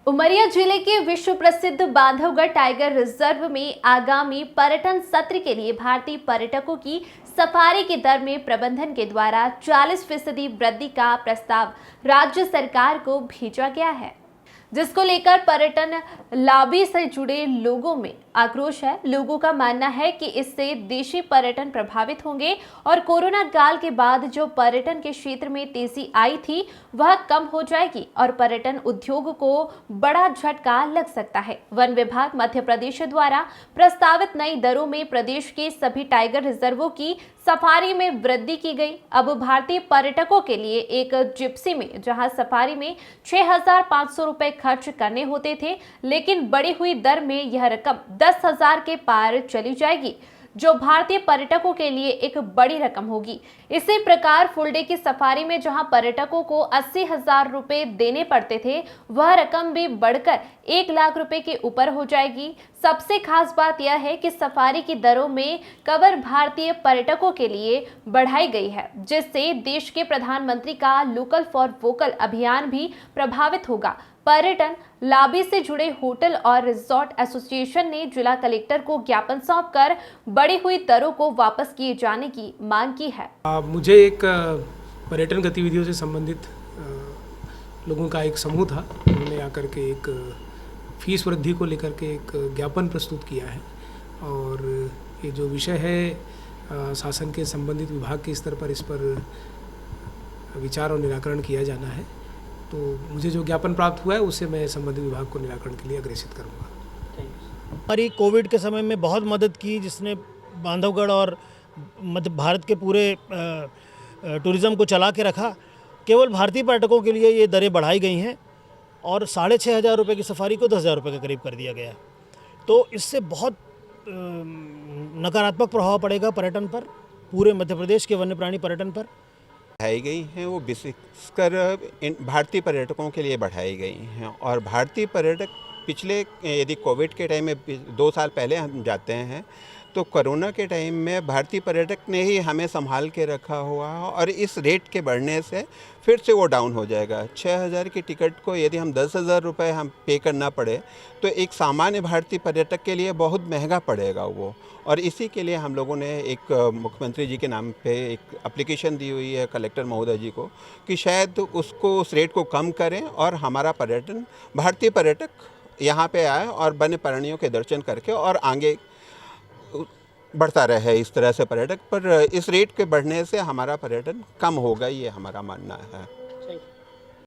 उमरिया जिले के विश्व प्रसिद्ध बांधवगढ़ टाइगर रिजर्व में आगामी पर्यटन सत्र के लिए भारतीय पर्यटकों की सफारी की दर में प्रबंधन के द्वारा 40% वृद्धि का प्रस्ताव राज्य सरकार को भेजा गया है, जिसको लेकर पर्यटन लॉबी से जुड़े लोगों में आक्रोश है। लोगों का मानना है कि इससे देशी पर्यटन प्रभावित होंगे और कोरोना काल के बाद जो पर्यटन के क्षेत्र में तेजी आई थी वह कम हो जाएगी और पर्यटन उद्योग को बड़ा झटका लग सकता है। वन विभाग मध्य प्रदेश द्वारा प्रस्तावित नई दरों में प्रदेश के सभी टाइगर रिजर्वों की सफारी में वृद्धि की गई। अब भारतीय पर्यटकों के लिए एक जिप्सी में जहां सफारी में 6,500 रुपए खर्च करने होते थे, लेकिन बढ़ी हुई दर में यह रकम 10,000 के पार चली जाएगी, जो भारतीय पर्यटकों के लिए एक बड़ी रकम होगी। इसी प्रकार फुल डे की सफारी में जहां पर्यटकों को 80,000 रुपए देने पड़ते थे, वह रकम भी बढ़कर 1 लाख रुपए के ऊपर हो जाएगी। सबसे खास बात यह है कि सफारी की दरों में कवर भारतीय पर्यटकों के लिए बढ़ाई गई है, जिससे देश के प्रधानमंत्री का लोकल फॉर वोकल अभियान भी प्रभावित होगा। पर्यटन लॉबी से जुड़े होटल और रिजॉर्ट एसोसिएशन ने जिला कलेक्टर को ज्ञापन सौंपकर बढ़ी हुई दरों को वापस किए जाने की मांग की है। मुझे एक पर्यटन गतिविधियों से संबंधित लोगों का एक समूह था। उन्होंने आकर के एक फीस वृद्धि को लेकर के एक ज्ञापन प्रस्तुत किया है और ये जो विषय है शासन के संबंधित विभाग के स्तर पर इस पर विचार और निराकरण किया जाना है। तो मुझे जो ज्ञापन प्राप्त हुआ है उससे मैं संबंधित विभाग को निराकरण के लिए अग्रेसित करूँगा। हमारी कोविड के समय में बहुत मदद की, जिसने बांधवगढ़ और मध्य भारत के पूरे टूरिज़्म को चला के रखा। केवल भारतीय पर्यटकों के लिए ये दरें बढ़ाई गई हैं और 6,500 रुपये की सफारी को 10,000 रुपये के करीब कर दिया गया है। तो इससे बहुत नकारात्मक प्रभाव पड़ेगा पर्यटन पर, पूरे मध्य प्रदेश के वन्य प्राणी पर्यटन पर। बढ़ाई गई हैं वो विशेषकर भारतीय पर्यटकों के लिए बढ़ाई गई हैं और भारतीय पर्यटक पिछले यदि कोविड के टाइम में 2 साल पहले हम जाते हैं तो कोरोना के टाइम में भारतीय पर्यटक ने ही हमें संभाल के रखा हुआ और इस रेट के बढ़ने से फिर से वो डाउन हो जाएगा। 6,000 की टिकट को यदि हम 10,000 रुपये हम पे करना पड़े तो एक सामान्य भारतीय पर्यटक के लिए बहुत महंगा पड़ेगा वो। और इसी के लिए हम लोगों ने एक मुख्यमंत्री जी के नाम पे एक एप्लीकेशन दी हुई है कलेक्टर महोदय जी को कि शायद उसको उस रेट को कम करें और हमारा पर्यटन भारतीय पर्यटक यहाँ पे आए और वन्य प्राणियों के दर्शन करके और आगे बढ़ता रहे। इस तरह से पर्यटक पर इस रेट के बढ़ने से हमारा पर्यटन कम होगा, ये हमारा मानना है।